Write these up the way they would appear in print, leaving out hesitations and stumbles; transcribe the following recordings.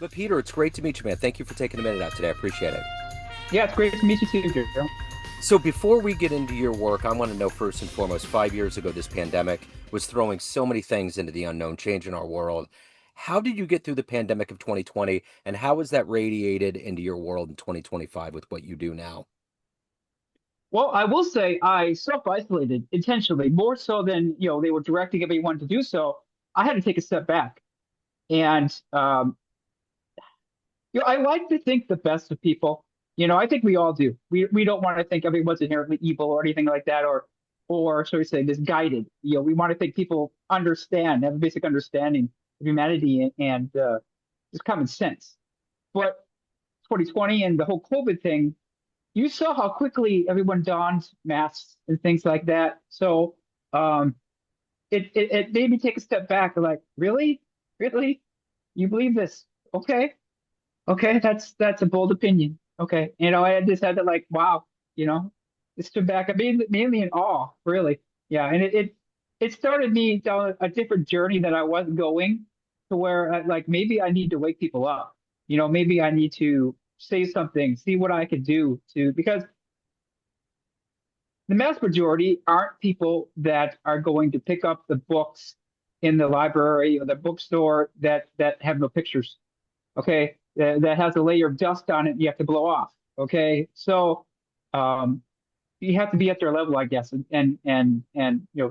But Peter, it's great to meet you, man. Thank you for taking a minute out today. I appreciate it. Yeah, it's great to meet you too, Joe. So before we get into your work, I want to know first and foremost, 5 years ago, this pandemic was throwing so many things into the unknown, changing our world. How did you get through the pandemic of 2020, and how has that radiated into your world in 2025 with what you do now? Well, I will say I self-isolated intentionally, more so than they were directing everyone to do so. I had to take a step back, and I like to think the best of people. I think we all do. We don't want to think everyone's inherently evil or anything like that, or shall we say, misguided. We want to think people understand, have a basic understanding of humanity and just common sense. But 2020 and the whole COVID thing, you saw how quickly everyone donned masks and things like that. So um, it made me take a step back. Like, really, really, you believe this? Okay, okay, that's a bold opinion. Okay, I just had to like, wow, you know, just stood back. I mean, mainly in awe, really. Yeah, and it started me down a different journey that I was going to where like maybe I need to wake people up. Maybe I need to say something, see what I could do to because the mass majority aren't people that are going to pick up the books in the library or the bookstore that have no pictures. Okay, that has a layer of dust on it you have to blow off. Okay, so um, you have to be at their level, I guess, and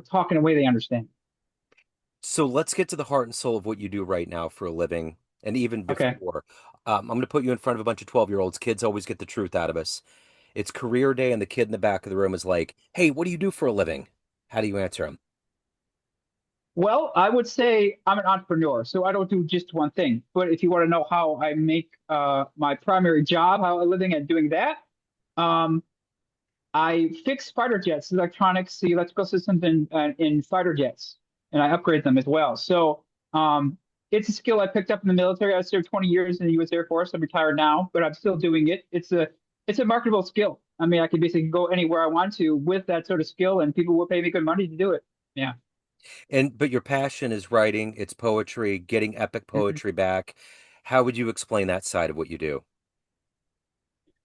talk in a way they understand. So let's get to the heart and soul of what you do right now for a living, and even Okay. before. I'm going to put you in front of a bunch of 12-year-olds. Kids always get the truth out of us. It's career day, and the kid in the back of the room is like, "Hey, what do you do for a living?" How do you answer him? Well, I would say I'm an entrepreneur, so I don't do just one thing. But if you want to know how I make my primary job, how I'm living and doing that, um, I fix fighter jets, electronics, the electrical systems in fighter jets, and I upgrade them as well. So it's a skill I picked up in the military. I served 20 years in the U.S. Air Force. I'm retired now, but I'm still doing it. It's a marketable skill. I mean, I can basically go anywhere I want to with that sort of skill, and people will pay me good money to do it. Yeah. And but your passion is writing, it's poetry, getting epic Mhm. poetry back. How would you explain that side of what you do?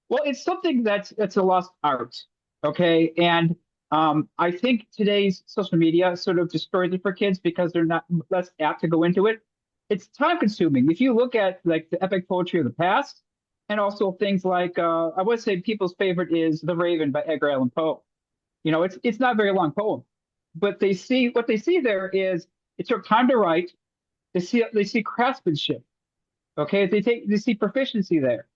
Well, it's something that's a lost art. Okay, and I think today's social media sort of destroys it for kids because they're not less apt to go into it. It's time consuming. If you look at like the epic poetry of the past, and also things like I would say people's favorite is The Raven by Edgar Allan Poe. It's not a very long poem, but what they see there is it took time to write. They see craftsmanship. Okay, they see proficiency there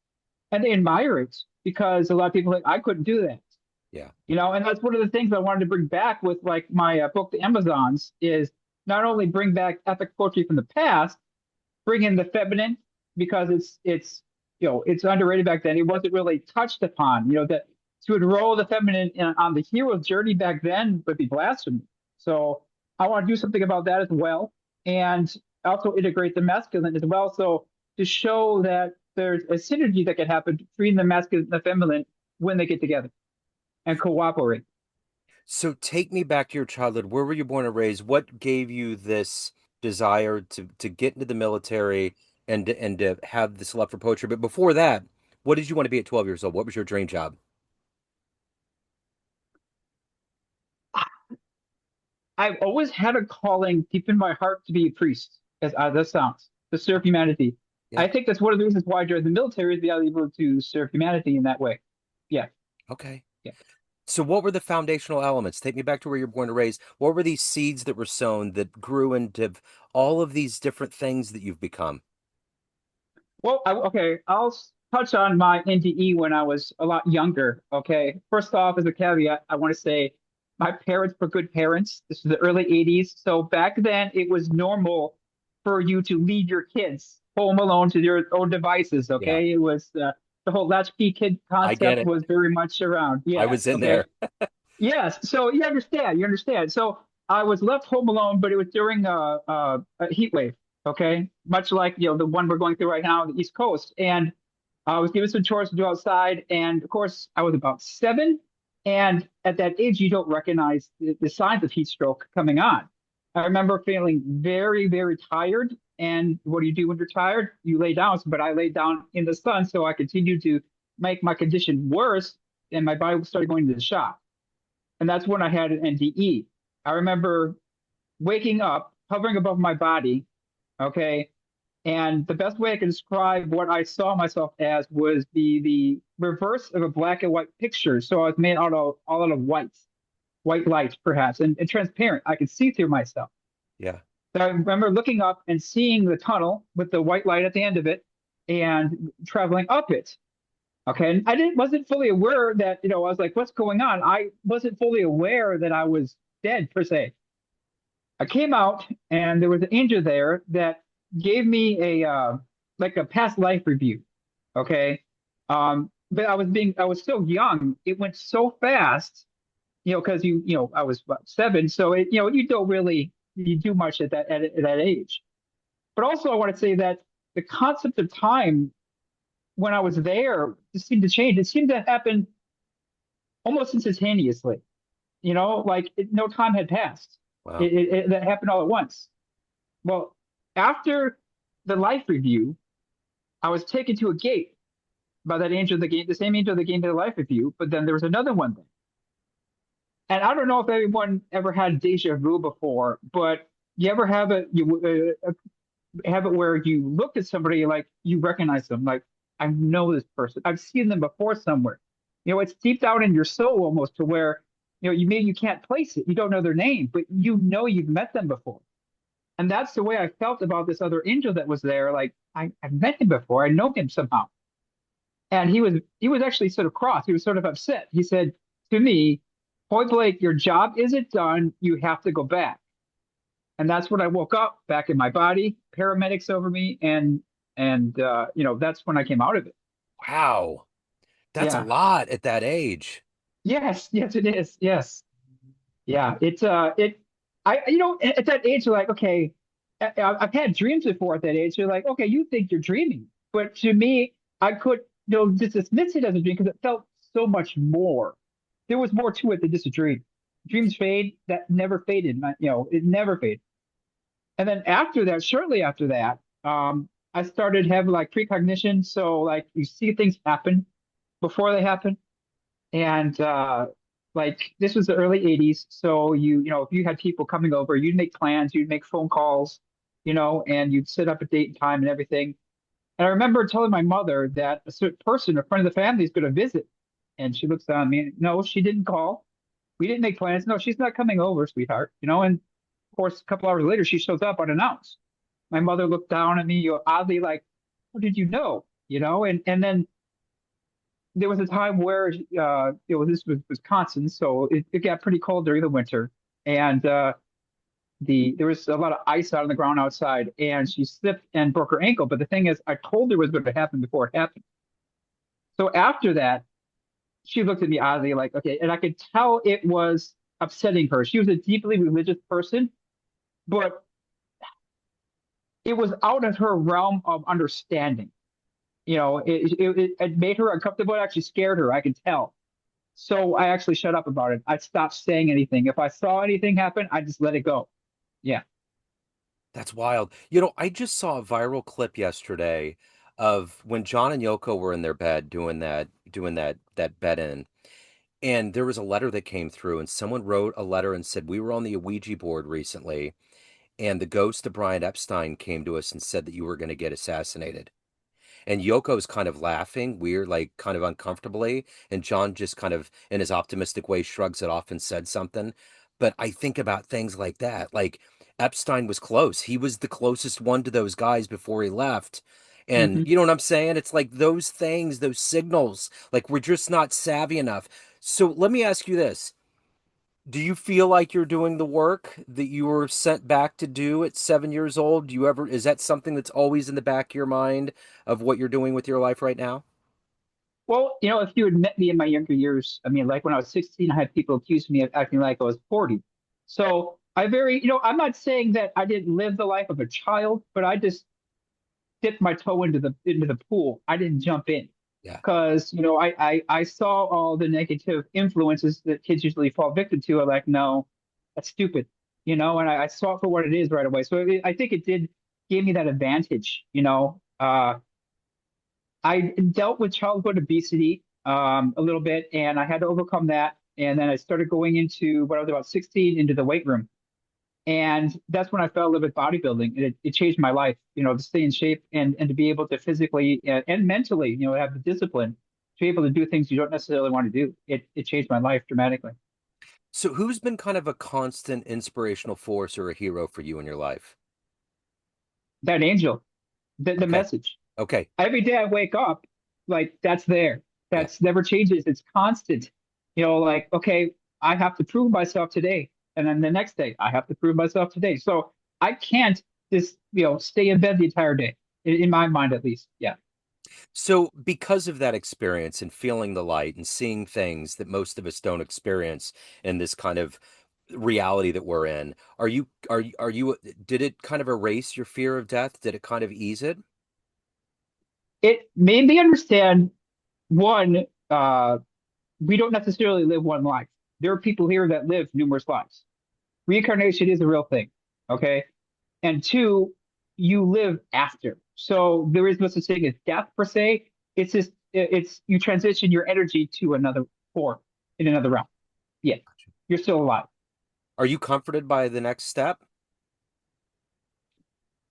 and they admire it because a lot of people think I couldn't do that. Yeah. And that's one of the things I wanted to bring back with like my book, The Amazons, is not only bring back epic poetry from the past, bring in the feminine because it's underrated back then. It wasn't really touched upon. That to enroll the feminine on the hero's journey back then would be blasphemy. So I want to do something about that as well, and also integrate the masculine as well. So to show that there's a synergy that can happen between the masculine and the feminine when they get together and cooperate. So take me back to your childhood. Where were you born and raised? What gave you this desire to get into the military and to have this love for poetry? But before that, what did you want to be at 12 years old? What was your dream job? I've always had a calling deep in my heart to be a priest, as odd that sounds, to serve humanity. Yeah. I think that's one of the reasons why I joined the military is to be able to serve humanity in that way. Yeah, Okay. yeah. So what were the foundational elements? Take me back to where you're born and raised. What were these seeds that were sown that grew into all of these different things that you've become? Well, okay, I'll touch on my NDE when I was a lot younger. Okay, first off, as a caveat, I want to say my parents were good parents. This was the early 80s. So back then, it was normal for you to leave your kids home alone to their own devices. Yeah, Okay, it was the whole latchkey kid I get concept it. was very much around. I Yes. was in Okay. there. Yes. So you understand. You understand. So I was left home alone, but it was during a heat wave. Okay, much like the one we're going through right now on the East Coast, and I was given some chores to do outside, and of course I was about 7, and at that age you don't recognize the signs of heat stroke coming on. I remember feeling very, very tired And what do you do when you're tired? You lay down. But I laid down in the sun, so I continued to make my condition worse, and my body started going to the shop. And that's when I had an NDE. I remember waking up, hovering above my body, okay, and the best way I can describe what I saw myself as was the reverse of a black and white picture. So I was made out of all out of white light, perhaps, and transparent. I could see through myself. Yeah. So I remember looking up and seeing the tunnel with the white light at the end of it and traveling up it. Okay. And I didn't wasn't fully aware that, I was like, what's going on? I wasn't fully aware that I was dead per se. I came out and there was an angel there that gave me a like a past life review. Okay. But I was so young. It went so fast, because I was what, 7, so you don't really you do much at that age. But also, I want to say that the concept of time when I was there just seemed to change. It seemed to happen almost instantaneously. Like no time had passed. Wow. That happened all at once. Well, after the life review, I was taken to a gate by that angel that gave the same angel that gave me the life review. But then there was another one there. And I don't know if anyone ever had deja vu before, but you ever have have it where you look at somebody like you recognize them, like I know this person, I've seen them before somewhere. It's deep down in your soul almost to where you can't place it, you don't know their name, but you've met them before. And that's the way I felt about this other angel that was there. Like I've met him before, I know him somehow. And he was actually sort of cross. He was sort of upset. He said to me, point blank, your job isn't done. You have to go back. And that's when I woke up back in my body, paramedics over me, and that's when I came out of it. Wow. That's a Yeah. lot at that age. Yes, yes, it is. Yes. Yeah. At that age, you're like, okay, I've had dreams before at that age. You're like, okay, you think you're dreaming. But to me, I could, just dismiss it as a dream because it felt so much more. There was more to it than just a dream. Dreams fade, that never faded. It never faded. And then after that, shortly after that, I started having like precognition. So like you see things happen before they happen. And like this was the early 80s. So if you had people coming over, you'd make plans, you'd make phone calls, and you'd set up a date and time and everything. And I remember telling my mother that a certain person, a friend of the family, is going to visit. And she looks down at me. No, she didn't call. We didn't make plans. No, she's not coming over, sweetheart. And of course, a couple hours later, she shows up unannounced. My mother looked down at me, oddly like, "How did you know?" And then there was a time where this was Wisconsin, so it got pretty cold during the winter, and there was a lot of ice out on the ground outside, and she slipped and broke her ankle. But the thing is, I told her it was going to happen before it happened. So after that, she looked at me oddly, like, okay, and I could tell it was upsetting her. She was a deeply religious person, but it was out of her realm of understanding. It made her uncomfortable. It actually scared her. I could tell. So I actually shut up about it. I stopped saying anything. If I saw anything happen, I just let it go. Yeah. That's wild. I just saw a viral clip yesterday of when John and Yoko were in their bed doing that bed in. And there was a letter that came through, and someone wrote a letter and said, we were on the Ouija board recently, and the ghost of Brian Epstein came to us and said that you were going to get assassinated. And Yoko's kind of laughing, weird, like kind of uncomfortably. And John just kind of, in his optimistic way, shrugs it off and said something. But I think about things like that. Like Epstein was close. He was the closest one to those guys before he left. And Hmm. you know what I'm saying? It's like those things, those signals, like we're just not savvy enough. So let me ask you this. Do you feel like you're doing the work that you were sent back to do at 7 years old? Is that something that's always in the back of your mind of what you're doing with your life right now? Well, if you had met me in my younger years, I mean, like when I was 16, I had people accuse me of acting like I was 40. So I'm not saying that I didn't live the life of a child, but I just dipped my toe into the pool. I didn't jump in Yeah. because I saw all the negative influences that kids usually fall victim to. I'm like, no, that's stupid, and I saw it for what it is right away. So I think it did. gave me that advantage. I dealt with childhood obesity a little bit, and I had to overcome that. And then I started going into when I was about 16 into the weight room. And that's when I fell in love with bodybuilding. And it changed my life, to stay in shape and to be able to physically and mentally, have the discipline to be able to do things you don't necessarily want to do. It changed my life dramatically. So who's been kind of a constant inspirational force or a hero for you in your life? That angel, the Okay. message. Okay. Every day I wake up, like that's there. Yeah. That's never changes. It's constant. Like, okay, I have to prove myself today. And then the next day, I have to prove myself today. So I can't just, stay in bed the entire day, in my mind at least. Yeah. So because of that experience and feeling the light and seeing things that most of us don't experience in this kind of reality that we're in, are you did it kind of erase your fear of death? Did it kind of ease it? It made me understand one, we don't necessarily live one life. There are people here that live numerous lives. Reincarnation is a real thing. Okay. And two, you live after. So there is no such thing as death per se. It's just it's you transition your energy to another form in another realm. Yeah, you're still alive. Are you comforted by the next step?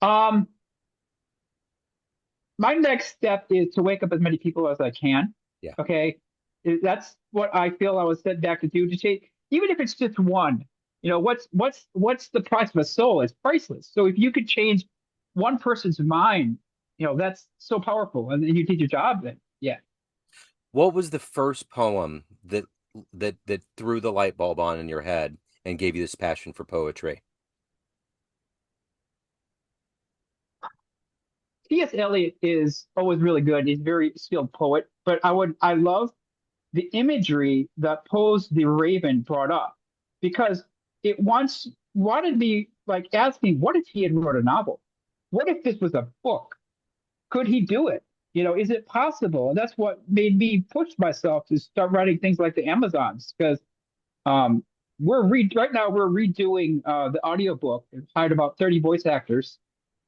Um, my next step is to wake up as many people as I can. Yeah. Okay, that's what I feel I was sent back to do to change, even if it's just one. What's the price of a soul? It's priceless. So if you could change one person's mind, that's so powerful, and then you did your job. Then, yeah. What was the first poem that threw the light bulb on in your head and gave you this passion for poetry? T.S. Eliot is always really good. He's a very skilled poet, but I love the imagery that Poe's The Raven brought up because it once wanted me like asking, what if he had wrote a novel? What if this was a book? Could he do it? Is it possible? And that's what made me push myself to start writing things like the Amazons because um, right now we're redoing the audiobook. We've hired about 30 voice actors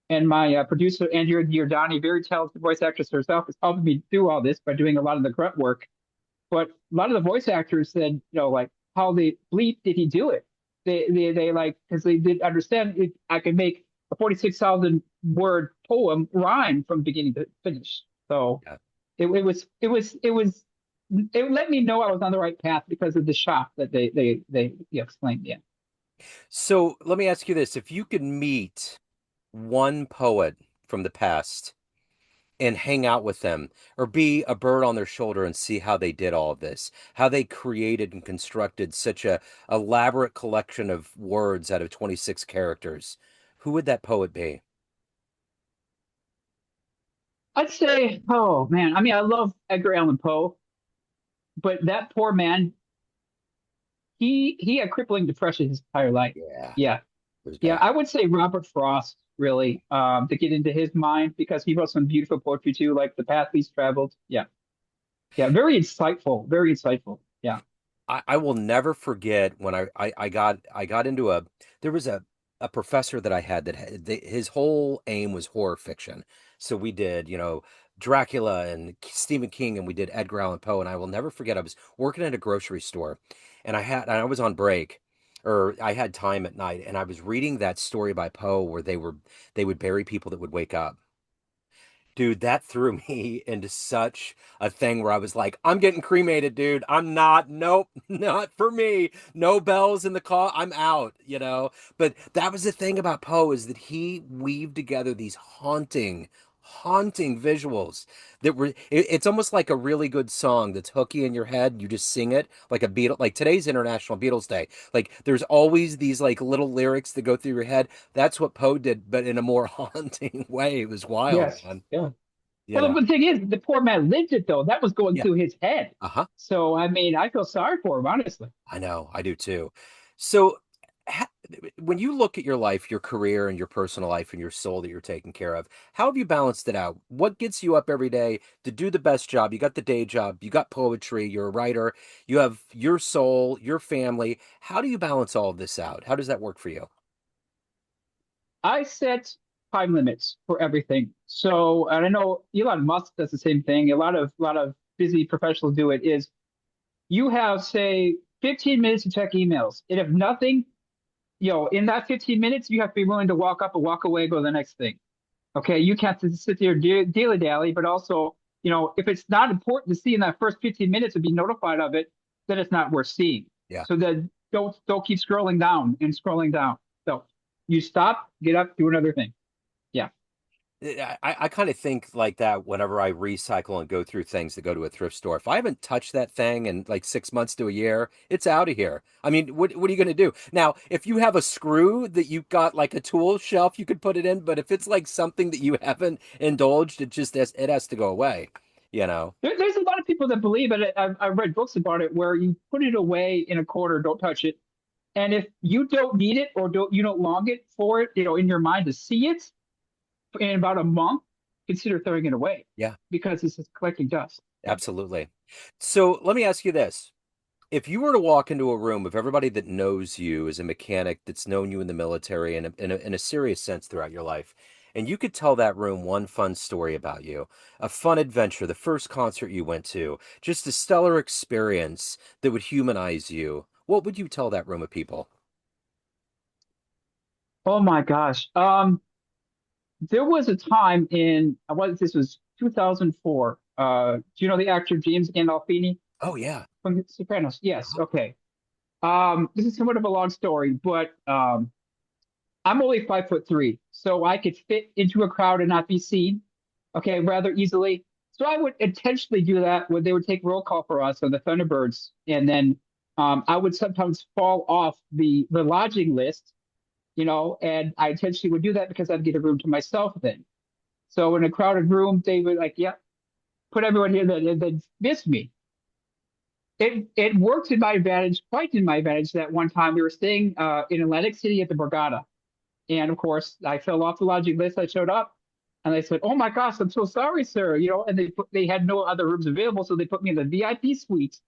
and my producer, Andrea Giordani, very talented voice actress herself, is helping me do all this by doing a lot of the grunt work. But a lot of the voice actors said, like, how the bleep did he do it? They like, because they did understand it, I could make a 46,000 word poem rhyme from beginning to finish. So Yeah. it let me know I was on the right path because of the shock that they explained. Yeah. So let me ask you this. If you could meet one poet from the past and hang out with them or be a bird on their shoulder and see how they did all of this, how they created and constructed such a elaborate collection of words out of 26 characters, who would that poet be? I'd say, oh man, I mean, I love Edgar Allan Poe, but that poor man, he had crippling depression his entire life. Yeah, Yeah, it was yeah, bad. I would say Robert Frost really to get into his mind because he wrote some beautiful poetry too, like The Path Least Traveled. Yeah, yeah, very insightful, very insightful. Yeah, I will never forget when I got into there was a professor that I had that his whole aim was horror fiction. So we did, Dracula and Stephen King and we did Edgar Allan Poe and I will never forget I was working at a grocery store and I was on break or I had time at night and I was reading that story by Poe where they would bury people that would wake up. Dude, that threw me into such a thing where I was like, I'm getting cremated, dude. I'm not, nope, not for me. No bells in the car. I'm out. But that was the thing about Poe is that he weaved together these haunting visuals that it's almost like a really good song that's hooky in your head. You just sing it like a Beatle, like today's International Beatles Day. Like there's always these like little lyrics that go through your head. That's what Poe did, but in a more haunting way. It was wild, yes, man. yeah. You Well, know. the thing is, the poor man lived it though. That was going Yeah. through his head. Uh-huh. So I mean, I feel sorry for him, honestly. I know. I do too. So ha when you look at your life, your career and your personal life and your soul that you're taking care of, how have you balanced it out? What gets you up every day to do the best job? You got the day job, you got poetry, you're a writer, you have your soul, your family. How do you balance all of this out? How does that work for you? I set time limits for everything. So, and I know Elon Musk does the same thing. A lot of busy professionals do it. Is you have say 15 minutes to check emails, and if nothing, in that 15 minutes, you have to be willing to walk up and walk away, go to the next thing. Okay, you can't just sit there dilly dally, but also, if it's not important to see in that first 15 minutes and be notified of it, then it's not worth seeing. Yeah. So then don't keep scrolling down and scrolling down. So you stop, get up, do another thing. Yeah. I kind of think like that whenever I recycle and go through things that go to a thrift store. If I haven't touched that thing in like 6 months to a year, it's out of here. I mean, what are you going to do? Now, if you have a screw that you've got like a tool shelf, you could put it in, but if it's like something that you haven't indulged, it has to go away, you know? There's a lot of people that believe it. I've read books about it where you put it away in a corner, don't touch it. And if you don't need it or you don't long it for it, in your mind to see it in about a month, consider throwing it away Yeah, because it's just collecting dust. Yeah. absolutely. So let me ask you this. If you were to walk into a room of everybody that knows you as a mechanic that's known you in the military and in a serious sense throughout your life, and you could tell that room one fun story about you, a fun adventure, the first concert you went to, just a stellar experience that would humanize you, what would you tell that room of people? Oh my gosh. There was a time in what this was 2004. Do you know the actor James Gandolfini Oh, yeah. from The Sopranos? Yes. Uh-huh. Okay. This is somewhat of a long story, but I'm only 5'3", so I could fit into a crowd and not be seen, okay, rather easily. So I would intentionally do that when they would take roll call for us on the Thunderbirds, and then I would sometimes fall off the lodging list, and I intentionally would do that because I'd get a room to myself then. So in a crowded room, they would like, yeah, put everyone here that missed me. It worked in my advantage, quite in my advantage. That one time we were staying in Atlantic City at the Borgata, and of course I fell off the lodging list. I showed up, and they said, "Oh my gosh, I'm so sorry, sir." And they had no other rooms available, so they put me in the VIP suite.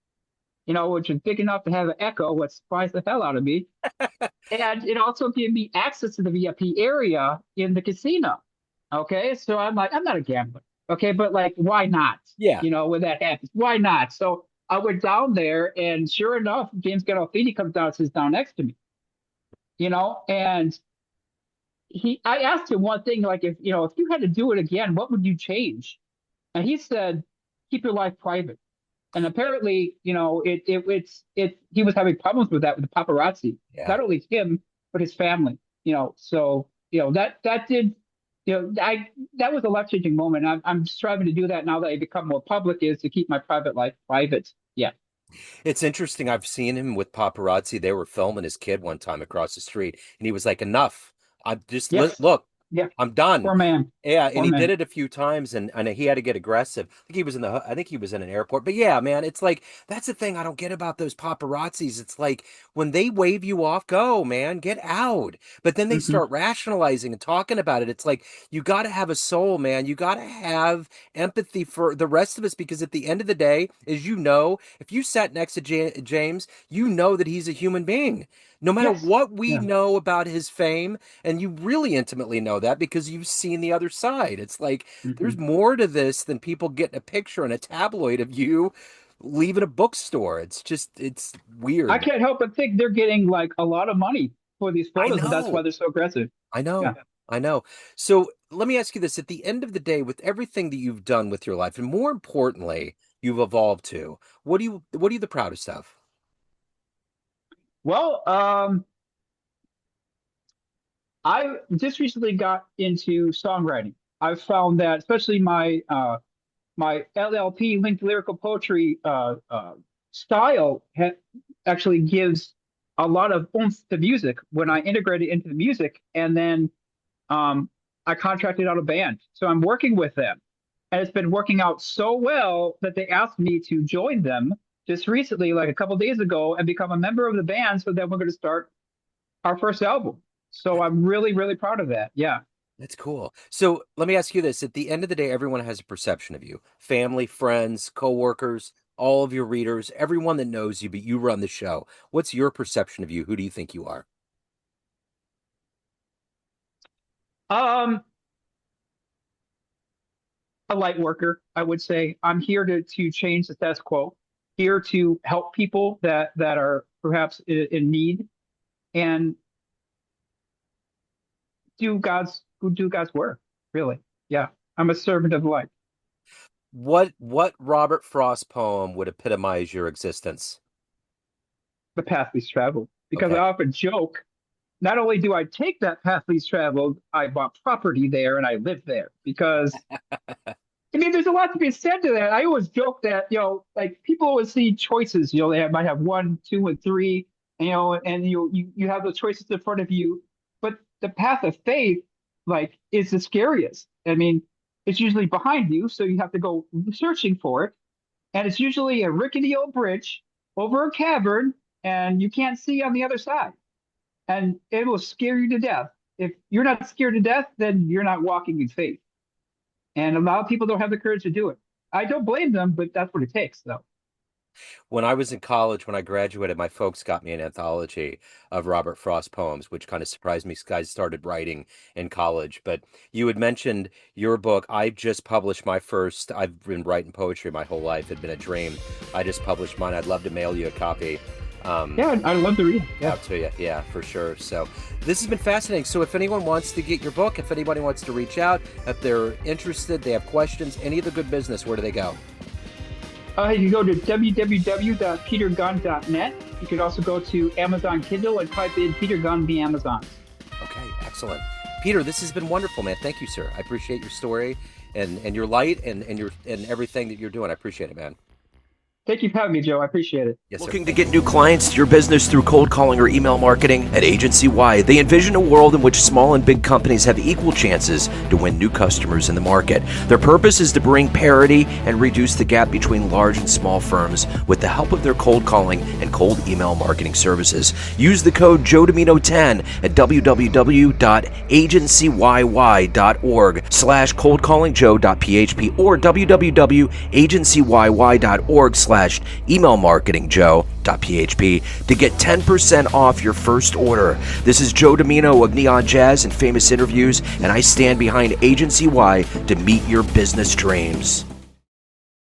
Which is big enough to have an echo, what surprised the hell out of me. And it also gave me access to the VIP area in the casino. Okay, so I'm like, I'm not a gambler. Okay, but like, why not? Yeah. When that happens, why not? So I went down there, and sure enough, James Gandolfini comes down and sits down next to me. And I asked him one thing, like, if you had to do it again, what would you change? And he said, keep your life private. And apparently, he was having problems with that with the paparazzi, Yeah. not only him but his family. So that did, I that was a life changing moment. I'm striving to do that now that I become more public, is to keep my private life private. Yeah. It's interesting. I've seen him with paparazzi. They were filming his kid one time across the street, and he was like, "Enough! I'm just Yes. look, Yeah. I'm done." Poor man. Yeah, and Poor he did man. it a few times, and he had to get aggressive. I think he was in an airport. But yeah, man, it's like that's the thing I don't get about those paparazzis. It's like when they wave you off, go, man, get out. But then they Hmm. start rationalizing and talking about it. It's like you got to have a soul, man. You got to have empathy for the rest of us because at the end of the day, as you know, if you sat next to James, you know that he's a human being. No matter Yes. what we Yeah. know about his fame, and you really intimately know that because you've seen the other side. It's like there's Hmm. more to this than people getting a picture in a tabloid of you leaving a bookstore. It's I weird. can't help but think they're getting like a lot of money for these I photos, and that's why know. they're so aggressive. I Yeah. know. I know. So let me ask you this. At the end of the day, with everything that you've done with your life, and more importantly, you've evolved to, what are you the proudest of? Well, I just recently got into songwriting. I've found that, especially my LLP, linked lyrical poetry style, actually gives a lot of oomph to music when Yeah. I integrate it into the music, and then um, I contracted out a band, so I'm working with them, and it's been working out so well that they asked me to join them just recently, like a couple of days ago, and become a member of the band. So then we're going to start our first album. So I'm really, really proud of that. Yeah. That's cool. So let me ask you this. At the end of the day, everyone has a perception of you. Family, friends, coworkers, all of your readers, everyone that knows you, but you run the show. What's your perception of you? Who do you think you are? a light worker, I would say. I'm here to change the status quo, here to help people that are perhaps in need and do God's work, really. Yeah. I'm a servant of light. What Robert Frost poem would epitomize your existence? The path least traveled. Because I Okay. often joke, not only do I take that path least traveled, I bought property there and I live there. Because I mean, there's a lot to be said to that. I always joke that, like people always see choices, might have one, two, and three, and you have those choices in front of you. But the path of faith, like, is the scariest. I mean, it's usually behind you, so you have to go searching for it. And it's usually a rickety old bridge over a cavern, and you can't see on the other side. And it will scare you to death. If you're not scared to death, then you're not walking in faith. And a lot of people don't have the courage to do it. I don't blame them, but that's what it takes, though. When I was in college, when I graduated, my folks got me an anthology of Robert Frost poems, which kind of surprised me. Guys started writing in college. But you had mentioned your book. I just published my first. I've been writing poetry my whole life. It'd been a dream. I just published mine. I'd love to mail you a copy. Yeah, I'd love to read it. Yeah. Out to you. Yeah, for sure. So this has been fascinating. So if anyone wants to get your book, if anybody wants to reach out, if they're interested, they have questions, any of the good business, where do they go? You can go to www.petergunn.net. You can also go to Amazon Kindle and type in Peter Gunn the Amazons. Okay, excellent. Peter, this has been wonderful, man. Thank you, sir. I appreciate your story and your light and everything that you're doing. I appreciate it, man. Thank you for having me, Joe. I appreciate it. Yes, sir. Looking to get new clients to your business through cold calling or email marketing? At Agency Y, they envision a world in which small and big companies have equal chances to win new customers in the market. Their purpose is to bring parity and reduce the gap between large and small firms with the help of their cold calling and cold email marketing services. Use the code Joe Dimino 10 at www.agencyyyy.org/coldcallingjoe.php or www.agencyyyy.org/emailmarketingjoe.php to get 10% off your first order. This is Joe Dimino of Neon Jazz and Famous Interviews, and I stand behind Agency Y to meet your business dreams.